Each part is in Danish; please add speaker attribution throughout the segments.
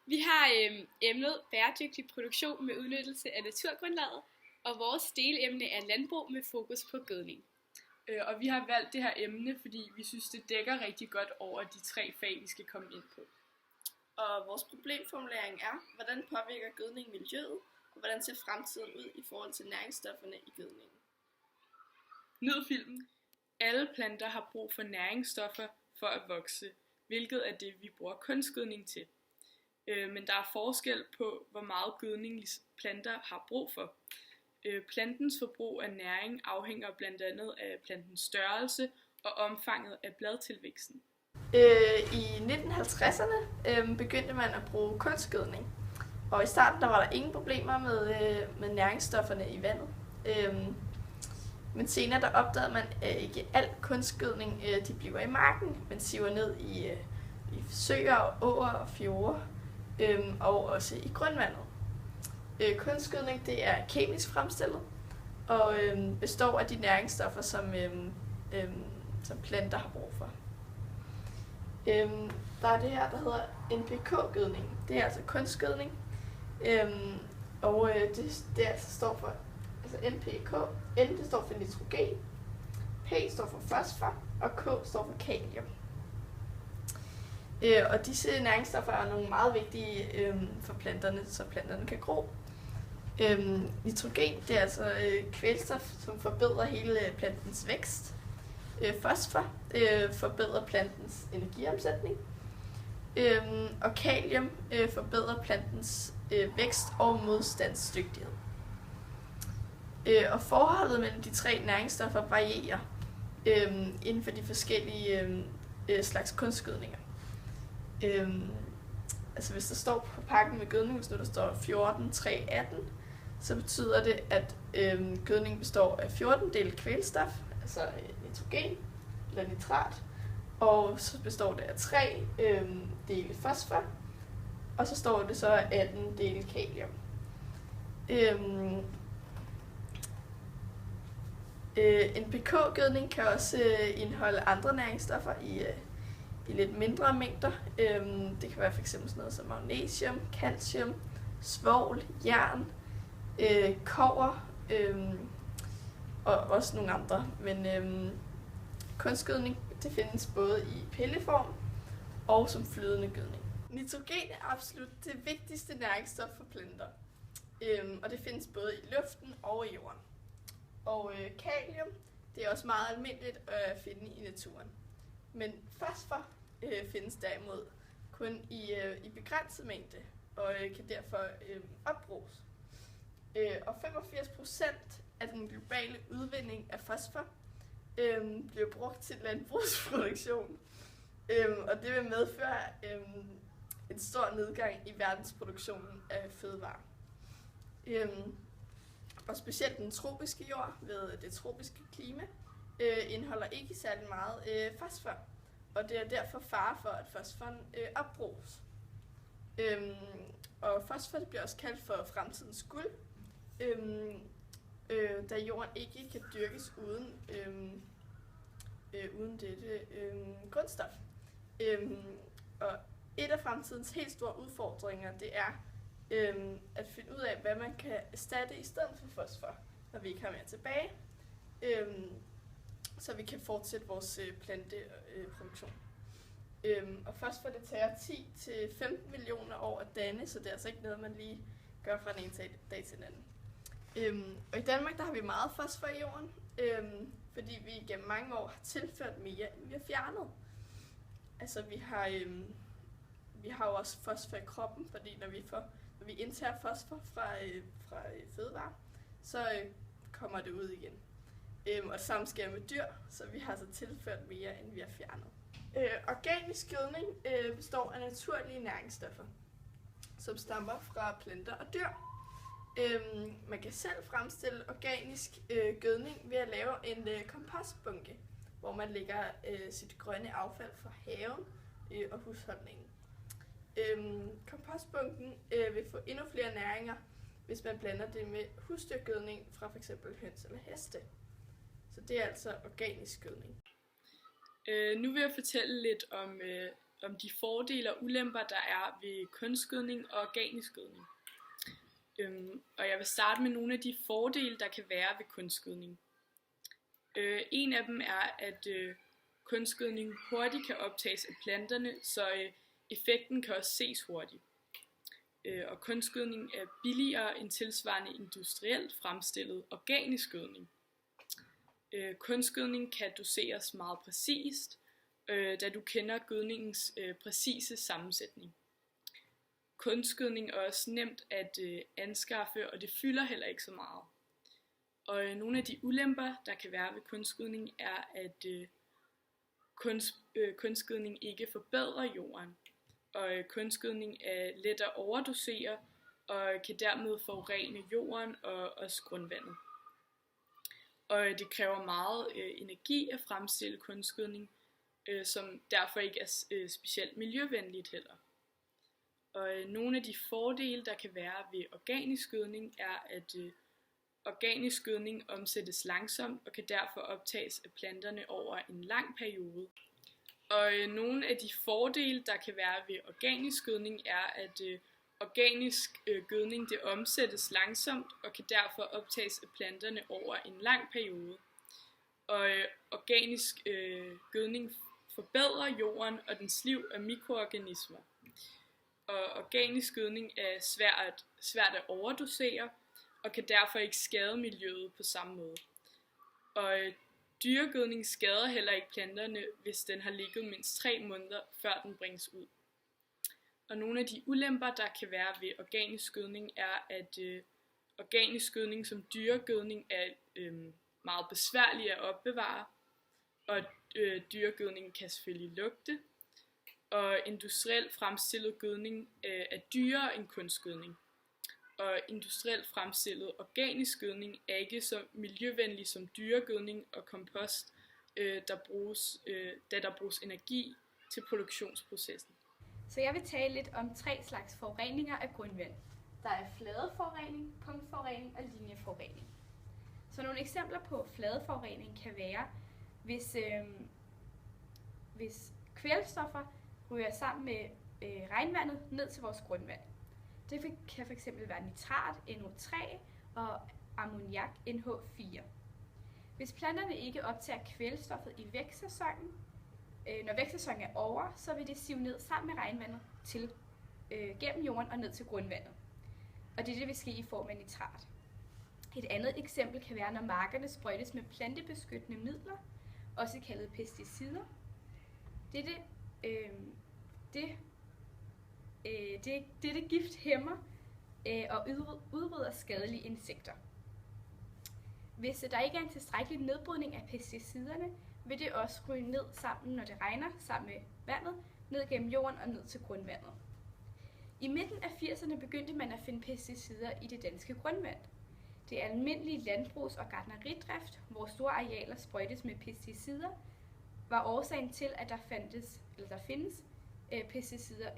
Speaker 1: Vi har emnet bæredygtig produktion med udnyttelse af naturgrundlaget, og vores delemne er landbrug med fokus på gødning.
Speaker 2: Og vi har valgt det her emne, fordi vi synes, det dækker rigtig godt over de 3 fag, vi skal komme ind på.
Speaker 3: Og vores problemformulering er, hvordan påvirker gødning miljøet, og hvordan ser fremtiden ud i forhold til næringsstofferne i gødningen.
Speaker 2: Nyd filmen. Alle planter har brug for næringsstoffer for at vokse, hvilket er det, vi bruger kunstgødning til. Men der er forskel på, hvor meget gødning planter har brug for. Plantens forbrug af næring afhænger blandt andet af plantens størrelse og omfanget af bladtilvæksten.
Speaker 3: I 1950'erne begyndte man at bruge kunstgødning, og i starten der var der ingen problemer med næringsstofferne i vandet. Men senere der opdagede man, at ikke al kunstgødning de bliver i marken, men siver ned i søer, åer og fjorde, og også i grundvandet. Kunstgødning det er kemisk fremstillet og består af de næringsstoffer, som planter har brug for. Der er det her, der hedder NPK-gødning. Det er altså kunstgødning, og det altså står for NPK. N det står for nitrogen, P står for fosfor, og K står for kalium. Og disse næringsstoffer er nogle meget vigtige for planterne, så planterne kan gro. Nitrogen det er altså kvælstof, som forbedrer hele plantens vækst. Fosfor forbedrer plantens energiomsætning. Og kalium forbedrer plantens vækst og modstandsdygtighed. Og forholdet mellem de 3 næringsstoffer varierer inden for de forskellige slags kunstgødninger. Altså hvis der står på pakken med gødning, hvis nu der står 14, 3, 18, så betyder det, at gødningen består af 14 dele kvælstof, altså nitrogen eller nitrat, og så består det af 3 dele fosfor, og så står det så af 18 dele kalium. NPK-gødning kan også indeholde andre næringsstoffer i lidt mindre mængder. Det kan være f.eks. sådan noget som magnesium, calcium, svovl, jern, kobber og også nogle andre. Men kunstgødning det findes både i pilleform og som flydende gødning. Nitrogen er absolut det vigtigste næringsstof for planter, og det findes både i luften og i jorden. Og kalium det er også meget almindeligt at finde i naturen. Men fosfor findes derimod kun i begrænset mængde og kan derfor opbruges. Og 85% af den globale udvinding af fosfor bliver brugt til landbrugsproduktion. Og det vil medføre en stor nedgang i verdensproduktionen af fødevarer. Og specielt den tropiske jord ved det tropiske klima indeholder ikke særlig meget fosfor. Og det er derfor fare for, at fosforen opbruges. Og fosfor det bliver også kaldt for fremtidens guld, da jorden ikke kan dyrkes uden dette grundstof. Og et af fremtidens helt store udfordringer, det er at finde ud af, hvad man kan erstatte i stedet for fosfor, når vi ikke har mere tilbage, så vi kan fortsætte vores planteproduktion. Og fosfor det tager 10-15 millioner år at danne, så det er altså ikke noget, man lige gør fra den ene dag til den anden. Og i Danmark der har vi meget fosfor i jorden, fordi vi gennem mange år har tilført mere, end vi har fjernet. Altså vi har jo også fosfor i kroppen, fordi når vi indtager fosfor fra fødevarer, så kommer det ud igen. Og det samme sker med dyr, så vi har altså tilført mere, end vi har fjernet. Organisk gødning består af naturlige næringsstoffer, som stammer fra planter og dyr. Man kan selv fremstille organisk gødning ved at lave en kompostbunke, hvor man lægger sit grønne affald fra haven og husholdningen. Kompostbunken vil få endnu flere næringer, hvis man blander det med husdyrgødning fra f.eks. høns eller heste. Så det er altså organisk gødning.
Speaker 2: Nu vil jeg fortælle lidt om de fordele og ulemper, der er ved kunstgødning og organisk gødning. Og jeg vil starte med nogle af de fordele, der kan være ved kunstgødning. En af dem er, at kunstgødning hurtigt kan optages af planterne, så effekten kan også ses hurtigt. Og kunstgødning er billigere end tilsvarende industrielt fremstillet organisk gødning. Kunstgødning kan doseres meget præcist, da du kender gødningens præcise sammensætning. Kunstgødning er også nemt at anskaffe, og det fylder heller ikke så meget. Og nogle af de ulemper, der kan være ved kunstgødning, er, at kunstgødning ikke forbedrer jorden. Og kunstgødning er let at overdosere, og kan dermed forurene jorden og også grundvandet. Og det kræver meget energi at fremstille kunstgødning, som derfor ikke er specielt miljøvenligt heller. Og nogle af de fordele, der kan være ved organisk gødning, er, at organisk gødning omsættes langsomt og kan derfor optages af planterne over en lang periode. Og nogle af de fordele, der kan være ved organisk gødning, er, at organisk gødning det omsættes langsomt og kan derfor optages af planterne over en lang periode. Og organisk gødning forbedrer jorden og dens liv af mikroorganismer. Og organisk gødning er svært at overdosere og kan derfor ikke skade miljøet på samme måde. Og dyregødning skader heller ikke planterne, hvis den har ligget mindst 3 måneder, før den bringes ud. Og nogle af de ulemper, der kan være ved organisk gødning, er, at organisk gødning som dyregødning er meget besværlig at opbevare, og dyregødning kan selvfølgelig lugte. Og industrielt fremstillet gødning er dyrere end kunstgødning. Og industrielt fremstillet organisk gødning er ikke så miljøvenlig som dyregødning og kompost, da der bruges energi til produktionsprocessen.
Speaker 1: Så jeg vil tale lidt om 3 slags forureninger af grundvand. Der er fladeforurening, punktforurening og linjeforurening. Så nogle eksempler på fladeforurening kan være, hvis kvælstoffer ryger sammen med regnvandet ned til vores grundvand. Det kan fx være nitrat, NO3 og ammoniak, NH4. Hvis planterne ikke optager kvælstoffet i vækstsæsonen, når vækstsæsonen er over, så vil det sive ned sammen med regnvandet gennem jorden og ned til grundvandet. Og det vil ske i form af nitrat. Et andet eksempel kan være, når markerne sprøjtes med plantebeskyttende midler, også kaldet pesticider. Dette gift hæmmer og udrydder skadelige insekter. Hvis der ikke er en tilstrækkelig nedbrydning af pesticiderne, vil det også ryge ned sammen, når det regner, sammen med vandet, ned gennem jorden og ned til grundvandet. I midten af 80'erne begyndte man at finde pesticider i det danske grundvand. Det almindelige landbrugs- og gartneridrift, hvor store arealer sprøjtes med pesticider, var årsagen til, at der findes pesticider,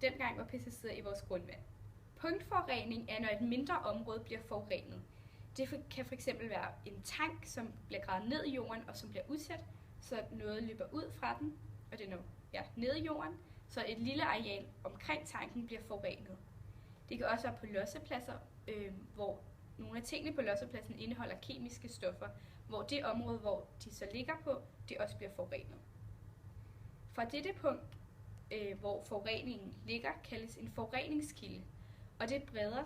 Speaker 1: dengang var pesticider i vores grundvand. Punktforurening er, når et mindre område bliver forurenet. Det kan fx være en tank, som bliver gravet ned i jorden og som bliver udsat, så noget løber ud fra den, og det når ned i jorden, så et lille areal omkring tanken bliver forurenet. Det kan også være på lossepladser, hvor nogle af tingene på lossepladsen indeholder kemiske stoffer, hvor det område, hvor de så ligger på, det også bliver forurenet. Fra dette punkt, hvor forureningen ligger, kaldes en forureningskilde, og det breder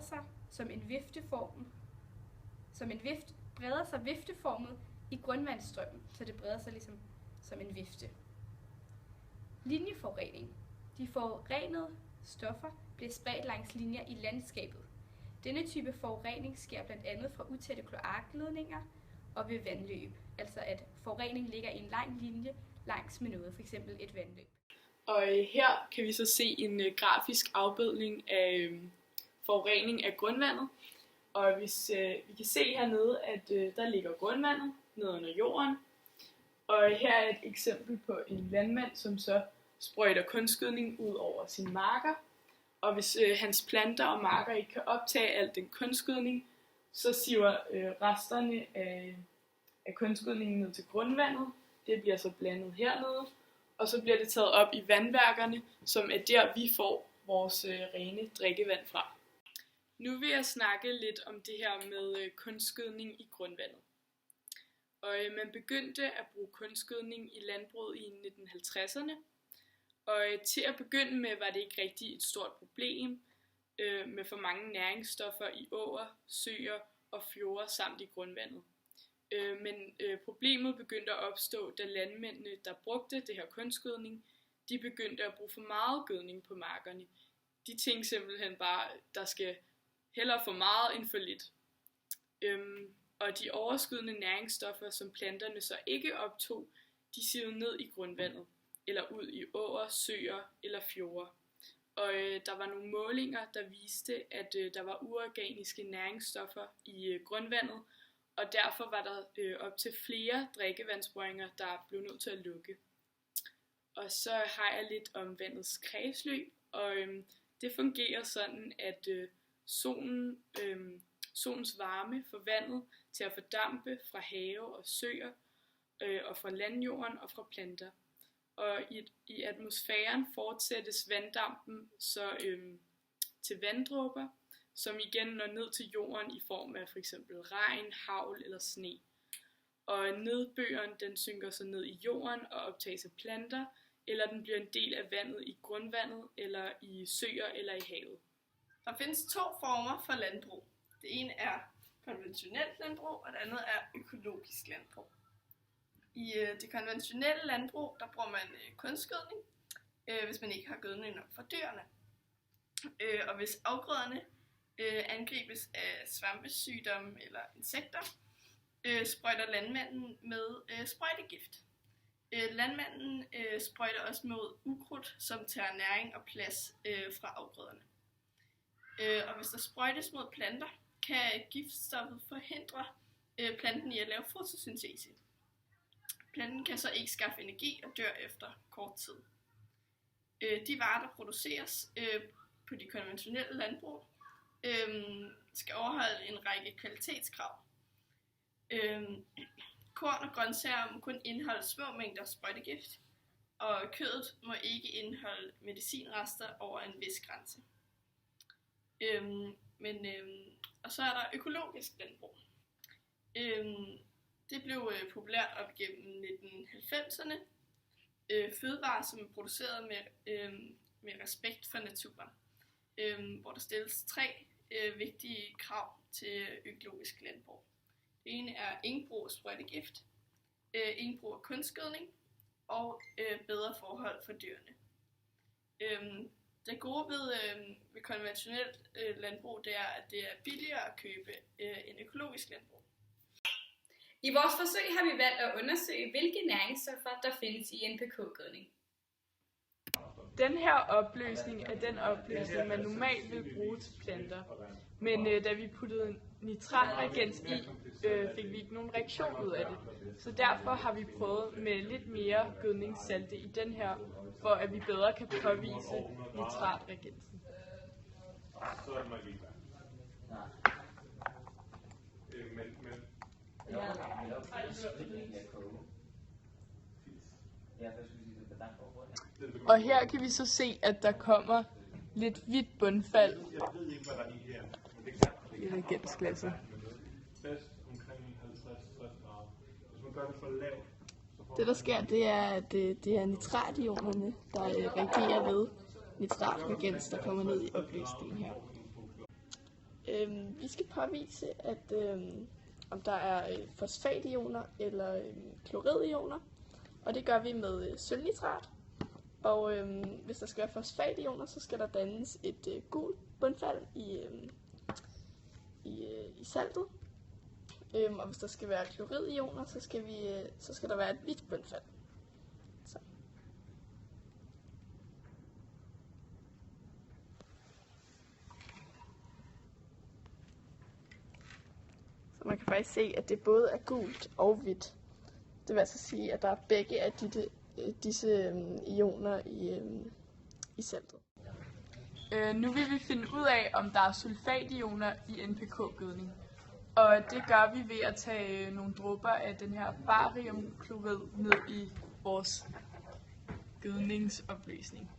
Speaker 1: sig vifteformet i grundvandsstrømmen, så det breder sig ligesom som en vifte. Linjeforurening. De forurenede stoffer bliver spredt langs linjer i landskabet. Denne type forurening sker blandt andet fra utætte kloakledninger og ved vandløb, altså at forurening ligger i en lang linje langs med noget, f.eks. et vandløb.
Speaker 2: Og her kan vi så se en grafisk afbildning af forurening af grundvandet. Og hvis vi kan se hernede, at der ligger grundvandet nede under jorden. Og her er et eksempel på en landmand, som så sprøjter kunstgødning ud over sine marker. Og hvis hans planter og marker ikke kan optage al den kunstgødning, så siver resterne af kunstgødningen ned til grundvandet. Det bliver så blandet hernede. og så bliver det taget op i vandværkerne, som er der, vi får vores rene drikkevand fra. Nu vil jeg snakke lidt om det her med kunstgødning i grundvandet. Og man begyndte at bruge kunstgødning i landbruget i 1950'erne. Og til at begynde med var det ikke rigtig et stort problem med for mange næringsstoffer i åer, søer og fjorde samt i grundvandet. Men problemet begyndte at opstå, da landmændene, der brugte det her kunstgødning, de begyndte at bruge for meget gødning på markerne. De tænkte simpelthen bare, der skal hellere for meget end for lidt. Og de overskydende næringsstoffer, som planterne så ikke optog, de sivede ned i grundvandet, eller ud i åer, søer eller fjorde. Og der var nogle målinger, der viste, at der var uorganiske næringsstoffer i grundvandet, og derfor var der op til flere drikkevandsboringer, der blev nødt til at lukke. Og så har jeg lidt om vandets kredsløb, og det fungerer sådan, at solens varme får vandet til at fordampe fra have og søer, og fra landjorden og fra planter. Og i atmosfæren fortsættes vanddampen så til vanddråber, som igen når ned til jorden i form af f.eks. regn, hagl eller sne. Og nedbøren den synker så ned i jorden og optages af planter, eller den bliver en del af vandet i grundvandet, eller i søer eller i havet.
Speaker 3: Der findes 2 former for landbrug. Det ene er konventionelt landbrug, og det andet er økologisk landbrug. I det konventionelle landbrug, der bruger man kunstgødning, hvis man ikke har gødning nok for dyrene. Og hvis afgrøderne angribes af svampesygdomme eller insekter, sprøjter landmanden med sprøjtegift. Landmanden sprøjter også mod ukrudt, som tager næring og plads fra afgrøderne. Og hvis der sprøjtes mod planter, kan giftstoffet forhindre planten i at lave fotosyntese. Planten kan så ikke skaffe energi og dør efter kort tid. De varer, der produceres på de konventionelle landbrug, skal overholde en række kvalitetskrav. Korn og grøntsager må kun indeholde små mængder sprøjtegift, og kødet må ikke indeholde medicinrester over en vis grænse. Og så er der økologisk landbrug. Det blev populært op gennem 1990'erne. Fødevarer, som er produceret med respekt for naturen. Hvor der stilles 3 vigtige krav til økologisk landbrug. Det ene er ingen brug af sprøjtegift, ingen brug af kunstgødning og bedre forhold for dyrene. Det gode ved konventionelt landbrug, det er, at det er billigere at købe end økologisk landbrug.
Speaker 1: I vores forsøg har vi valgt at undersøge, hvilke næringsstoffer der findes i NPK-gødning.
Speaker 2: Den her opløsning er den opløsning, man normalt vil bruge til planter. Men da vi puttede nitratreagens i, fik vi ikke nogen reaktion ud af det. Så derfor har vi prøvet med lidt mere gødningssalte i den her, for at vi bedre kan påvise nitratreagensen.
Speaker 4: Så er det nok ikke
Speaker 2: Og her kan vi så se, at der kommer lidt hvidt bundfald i reagensglasset.
Speaker 3: Det der sker, det er, at det er nitrationerne, der reagerer ved nitratreagens, der kommer ned i opløsningen her. Vi skal påvise, at om der er fosfationer eller kloridioner, og det gør vi med sølvnitrat. Og hvis der skal være fosfationer, så skal der dannes et gult bundfald i saltet. Og hvis der skal være kloridioner, så skal der være et hvidt bundfald. Så man kan faktisk se, at det både er gult og hvidt. Det vil altså sige, at der er begge af disse ioner i saltet.
Speaker 2: Nu vil vi finde ud af, om der er sulfationer i NPK-gødning. Og det gør vi ved at tage nogle dråber af den her bariumklorid ned i vores gødningsopløsning.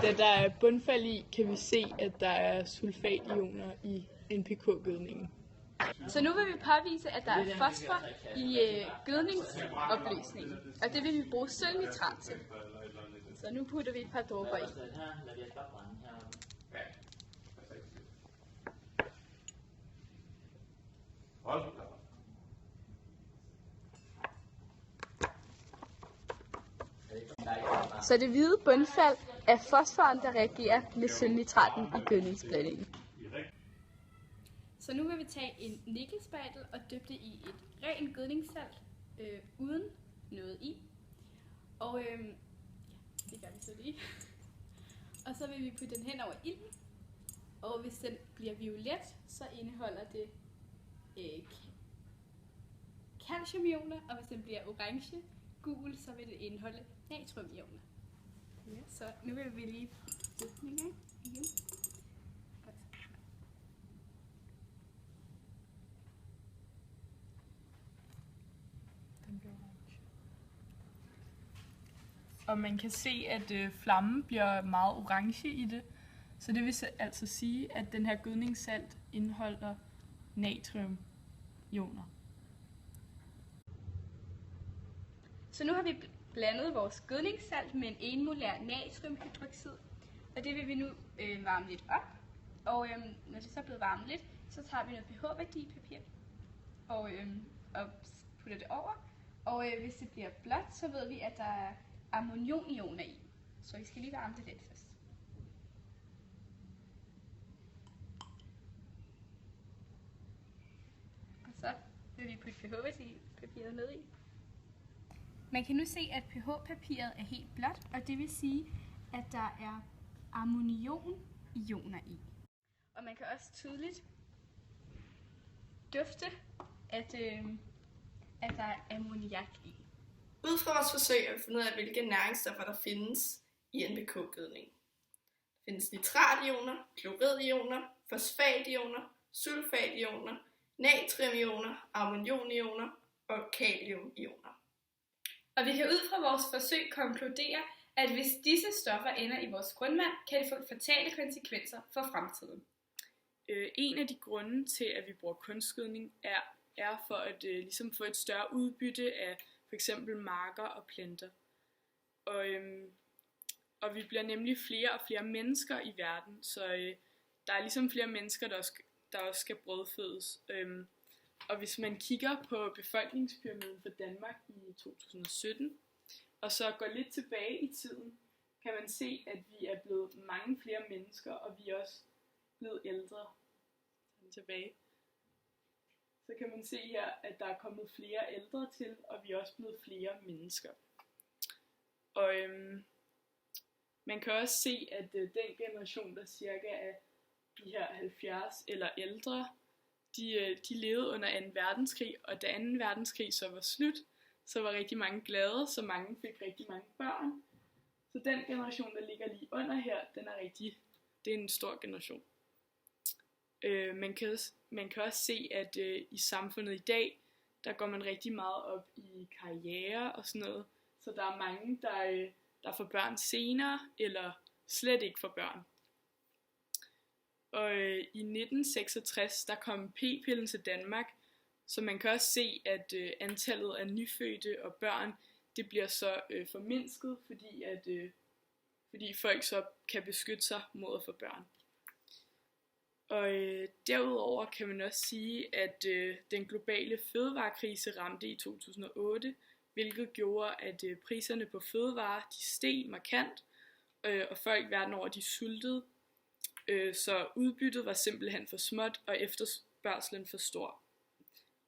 Speaker 2: Da der er bundfald i, kan vi se, at der er sulfationer i NPK-gødningen.
Speaker 1: Så nu vil vi påvise, at der er fosfor i gødningsopløsningen, og det vil vi bruge sølvnitrat til. Så nu putter vi et par dråber i. Så det hvide bundfald er fosforen, der reagerer med sølvnitraten i gødningsblandingen. Så nu vil vi tage en nikkelspatel og dyppe det i et rent gødningssalt uden noget i. Og det gør vi så lige. Og så vil vi putte den hen over ilden. Og hvis den bliver violet, så indeholder det calciumioner, og hvis den bliver orange, gul, så vil det indeholde natriumioner. Ja, så nu vil vi lige dyppe den i gang igen.
Speaker 2: Og man kan se, at flammen bliver meget orange i det. Så det vil altså sige, at den her gødningssalt indeholder natriumioner.
Speaker 1: Så nu har vi blandet vores gødningssalt med en 1 molær natriumhydroxid. Og det vil vi nu varme lidt op. Og når det så er blevet varmet lidt, så tager vi noget pH-værdipapir og putter det over. Og hvis det bliver blåt, så ved vi, at der er ammonionioner i. Så vi skal lige varme det lidt først. Og så vil vi putte pH-værdipapiret ned i. Man kan nu se, at pH-papiret er helt blåt, og det vil sige, at der er ammonionioner i. Og man kan også tydeligt dufte, at der er ammoniak i.
Speaker 3: Ud fra vores forsøg har vi fundet ud af, hvilke næringsstoffer der findes i NPK-gødning. Der findes nitrationer, kloridioner, fosfationer, sulfationer, natriumioner, ammonionioner og kaliumioner.
Speaker 1: Og vi kan ud fra vores forsøg konkludere, at hvis disse stoffer ender i vores grundvand, kan det få fatale konsekvenser for fremtiden.
Speaker 2: En af de grunde til, at vi bruger kunstgødning, er for at ligesom få et større udbytte af for eksempel marker og planter. Og vi bliver nemlig flere og flere mennesker i verden, så der er ligesom flere mennesker, der også skal brødfødes. Og hvis man kigger på befolkningspyramiden for Danmark i 2017, og så går lidt tilbage i tiden, kan man se, at vi er blevet mange flere mennesker, og vi er også blevet ældre. Tilbage. Så kan man se her, at der er kommet flere ældre til, og vi er også blevet flere mennesker. Og man kan også se, at den generation, der cirka er de her 70 eller ældre, de levede under 2. verdenskrig, og da 2. verdenskrig så var slut, så var rigtig mange glade, så mange fik rigtig mange børn. Så den generation, der ligger lige under her, det er en stor generation. Man kan også se, at i samfundet i dag, der går man rigtig meget op i karriere og sådan noget. Så der er mange, der får børn senere, eller slet ikke får børn. Og i 1966, der kom p-pillen til Danmark, så man kan også se, at antallet af nyfødte og børn, det bliver så formindsket, fordi folk så kan beskytte sig mod at få børn. Og derudover kan man også sige, at den globale fødevarekrise ramte i 2008, hvilket gjorde, at priserne på fødevarer de steg markant, og folk verden over de sultede. Så udbyttet var simpelthen for småt, og efterspørgslen for stor.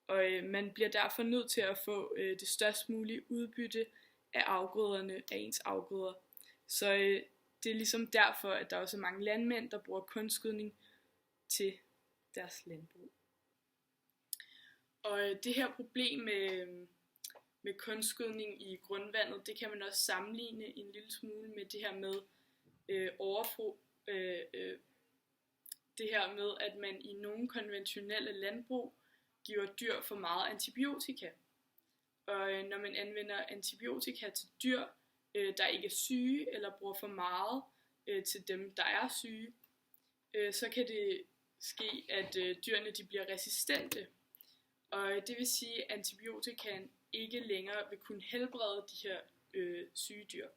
Speaker 2: Og man bliver derfor nødt til at få det størst mulige udbytte af afgrøderne af ens afgrøder. Så det er ligesom derfor, at der også er mange landmænd, der bruger kunstgødning til deres landbrug. Og det her problem med med kunstgødning i grundvandet, det kan man også sammenligne en lille smule med det her med det her med, at man i nogle konventionelle landbrug giver dyr for meget antibiotika. Og når man anvender antibiotika til dyr, der ikke er syge, eller bruger for meget til dem, der er syge, så kan det ske, at dyrene de bliver resistente. Og det vil sige, at antibiotikaen ikke længere vil kunne helbrede de her syge dyr.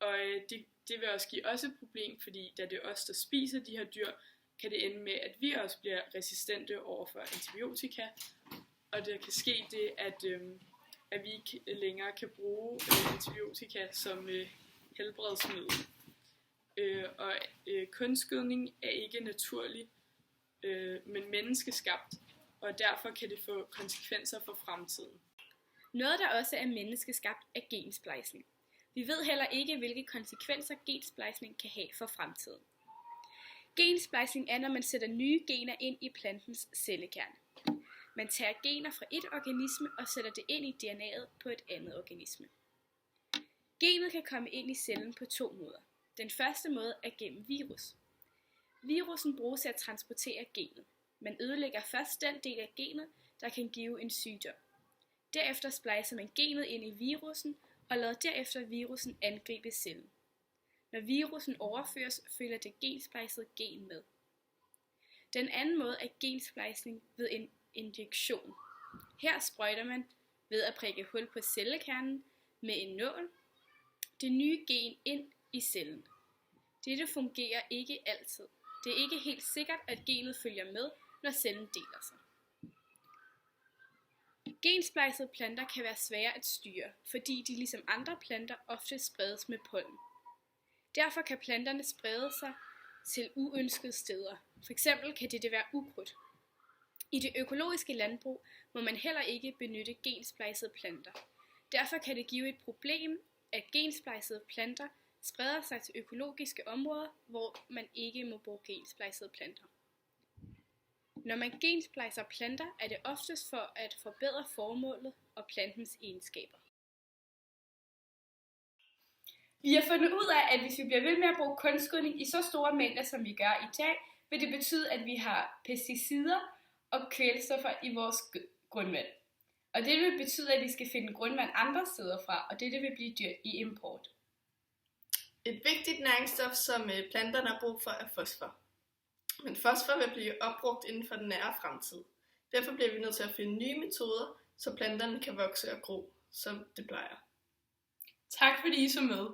Speaker 2: Og det vil også give os et problem, fordi da det er os, der spiser de her dyr, kan det ende med, at vi også bliver resistente over for antibiotika. Og det kan ske det, at vi ikke længere kan bruge antibiotika som helbredsmiddel. Og kunstgødning er ikke naturlig, men menneskeskabt, og derfor kan det få konsekvenser for fremtiden.
Speaker 1: Noget, der også er menneskeskabt, er gensplejsning. Vi ved heller ikke, hvilke konsekvenser gensplejsning kan have for fremtiden. Gensplejsning er, når man sætter nye gener ind i plantens cellekerne. Man tager gener fra et organisme og sætter det ind i DNA'et på et andet organisme. Genet kan komme ind i cellen på 2 måder. Den første måde er gennem virus. Virussen bruges til at transportere genet. Man ødelægger først den del af genet, der kan give en sygdom. Derefter splejser man genet ind i virussen og lader derefter virussen angribe cellen. Når virussen overføres, følger det gensplejsede gen med. Den anden måde er gensplejsning ved en injektion. Her sprøjter man ved at prikke hul på cellekernen med en nål det nye gen ind i cellen. Dette fungerer ikke altid. Det er ikke helt sikkert, at genet følger med, når cellen deler sig. Gensplejsede planter kan være svære at styre, fordi de ligesom andre planter ofte spredes med pollen. Derfor kan planterne sprede sig til uønskede steder. For eksempel kan det være ukrudt. I det økologiske landbrug må man heller ikke benytte gensplejsede planter. Derfor kan det give et problem, at gensplejsede planter spreder sig til økologiske områder, hvor man ikke må bruge gensplejsede planter. Når man gensplejser planter, er det oftest for at forbedre formålet og plantens egenskaber. Vi har fundet ud af, at hvis vi bliver ved med at bruge kunstgødning i så store mængder, som vi gør i dag, vil det betyde, at vi har pesticider og kvælstoffer i vores grundvand. Og det vil betyde, at vi skal finde grundvand andre steder fra, og det vil blive dyrt i import.
Speaker 3: Et vigtigt næringsstof, som planterne har brug for, er fosfor. Men fosfor vil blive opbrugt inden for den nære fremtid. Derfor bliver vi nødt til at finde nye metoder, så planterne kan vokse og gro, som det plejer.
Speaker 2: Tak fordi I så med.